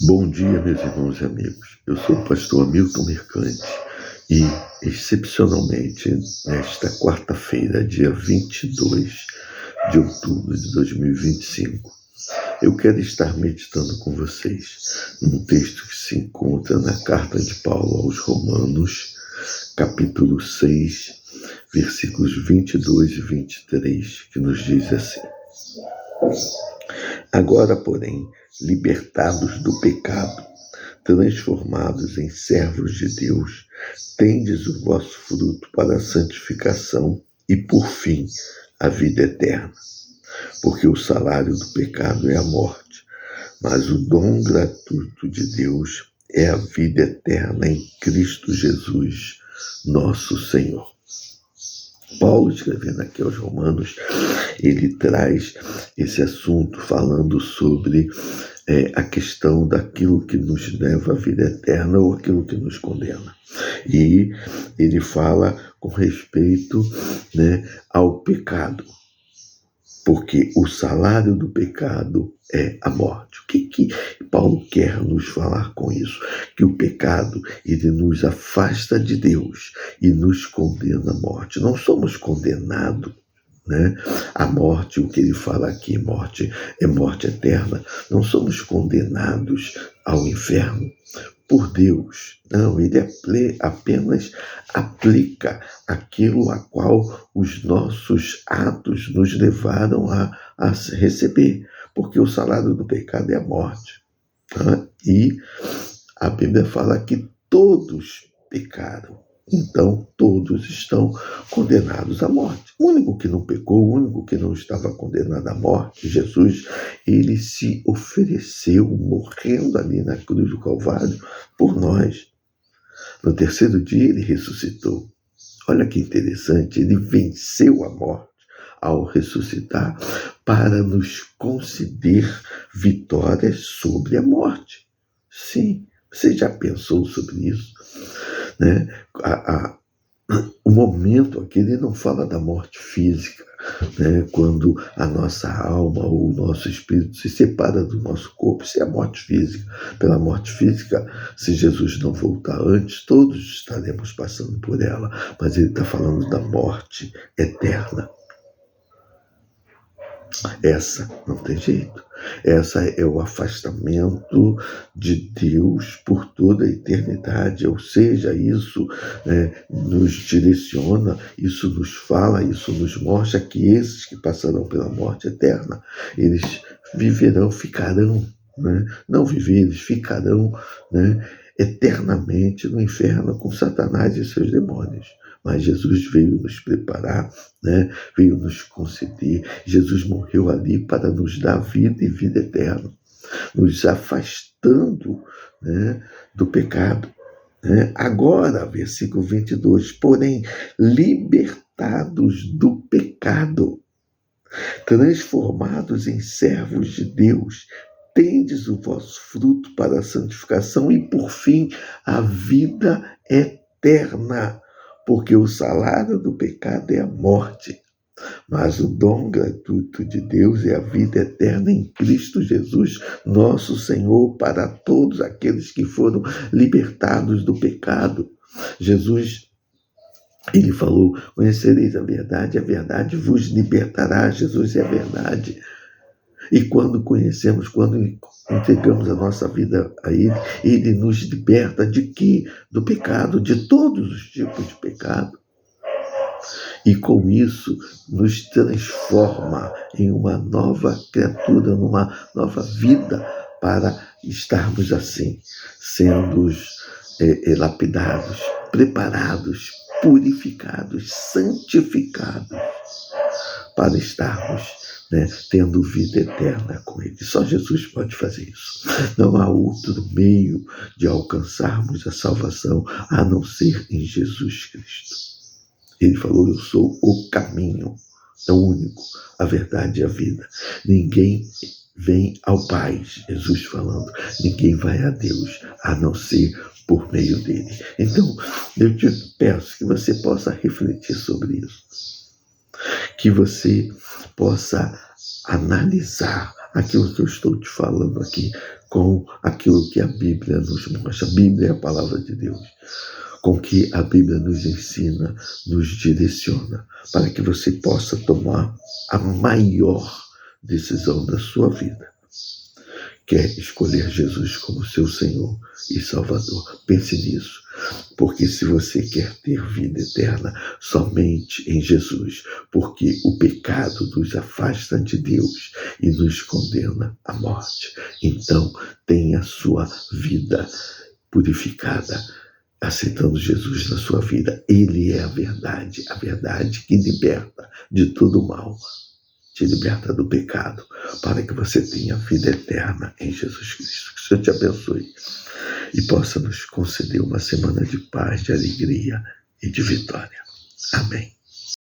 Bom dia, meus irmãos e amigos. Eu sou o pastor Hamilton Mercante e, excepcionalmente, nesta quarta-feira, dia 22 de outubro de 2025, eu quero estar meditando com vocês num texto que se encontra na carta de Paulo aos Romanos, capítulo 6, versículos 22 e 23, que nos diz assim: Agora, porém, libertados do pecado, transformados em servos de Deus, tendes o vosso fruto para a santificação e, por fim, a vida eterna. Porque o salário do pecado é a morte, mas o dom gratuito de Deus é a vida eterna em Cristo Jesus, nosso Senhor. Paulo, escrevendo aqui aos Romanos, ele traz esse assunto falando sobre a questão daquilo que nos leva à vida eterna ou aquilo que nos condena. E ele fala com respeito, ao pecado, porque o salário do pecado é a morte. O que Paulo quer nos falar com isso? Que o pecado, ele nos afasta de Deus e nos condena à morte. Não somos condenados, a morte, o que ele fala aqui, morte é morte eterna. Não somos condenados ao inferno por Deus. Não, ele apenas aplica aquilo a qual os nossos atos nos levaram a receber, porque o salário do pecado é a morte. E a Bíblia fala que todos pecaram. Então, todos estão condenados à morte. O único que não pecou, o único que não estava condenado à morte, Jesus, ele se ofereceu, morrendo ali na cruz do Calvário, por nós. No terceiro dia, ele ressuscitou. Olha que interessante, ele venceu a morte ao ressuscitar para nos conceder vitórias sobre a morte. Sim, você já pensou sobre isso? O momento aqui, ele não fala da morte física, quando a nossa alma ou o nosso espírito se separa do nosso corpo. Isso é a morte física. Pela morte física, se Jesus não voltar antes, todos estaremos passando por ela, mas ele está falando da morte eterna. Essa não tem jeito. Essa é o afastamento de Deus por toda a eternidade. Ou seja, isso nos direciona, isso nos fala, isso nos mostra que esses que passarão pela morte eterna, eles viverão, ficarão, não viver, eles ficarão, eternamente no inferno com Satanás e seus demônios. Mas Jesus veio nos preparar, veio nos conceder. Jesus morreu ali para nos dar vida e vida eterna, nos afastando, do pecado. Agora, versículo 22, porém, libertados do pecado, transformados em servos de Deus, tendes o vosso fruto para a santificação e, por fim, a vida eterna. Porque o salário do pecado é a morte, mas o dom gratuito de Deus é a vida eterna em Cristo Jesus, nosso Senhor, para todos aqueles que foram libertados do pecado. Jesus, ele falou: conhecereis a verdade vos libertará. Jesus é a verdade. E quando conhecemos, quando entregamos a nossa vida a Ele, Ele nos liberta de quê? Do pecado, de todos os tipos de pecado. E com isso, nos transforma em uma nova criatura, numa nova vida, para estarmos assim, sendo lapidados, preparados, purificados, santificados, para estarmos tendo vida eterna com Ele. Só Jesus pode fazer isso. Não há outro meio de alcançarmos a salvação a não ser em Jesus Cristo. Ele falou: eu sou o caminho, é o único, a verdade e a vida. Ninguém vem ao Pai, Jesus falando, ninguém vai a Deus a não ser por meio dele. Então, eu te peço que você possa refletir sobre isso, que você possa analisar aquilo que eu estou te falando aqui com aquilo que a Bíblia nos mostra. A Bíblia é a palavra de Deus. Com que a Bíblia nos ensina, nos direciona, para que você possa tomar a maior decisão da sua vida. Quer escolher Jesus como seu Senhor e Salvador? Pense nisso, porque se você quer ter vida eterna, somente em Jesus, porque o pecado nos afasta de Deus e nos condena à morte. Então, tenha a sua vida purificada, aceitando Jesus na sua vida. Ele é a verdade que liberta de todo mal, te liberta do pecado, para que você tenha vida eterna em Jesus Cristo. Que o Senhor te abençoe e possa nos conceder uma semana de paz, de alegria e de vitória. Amém.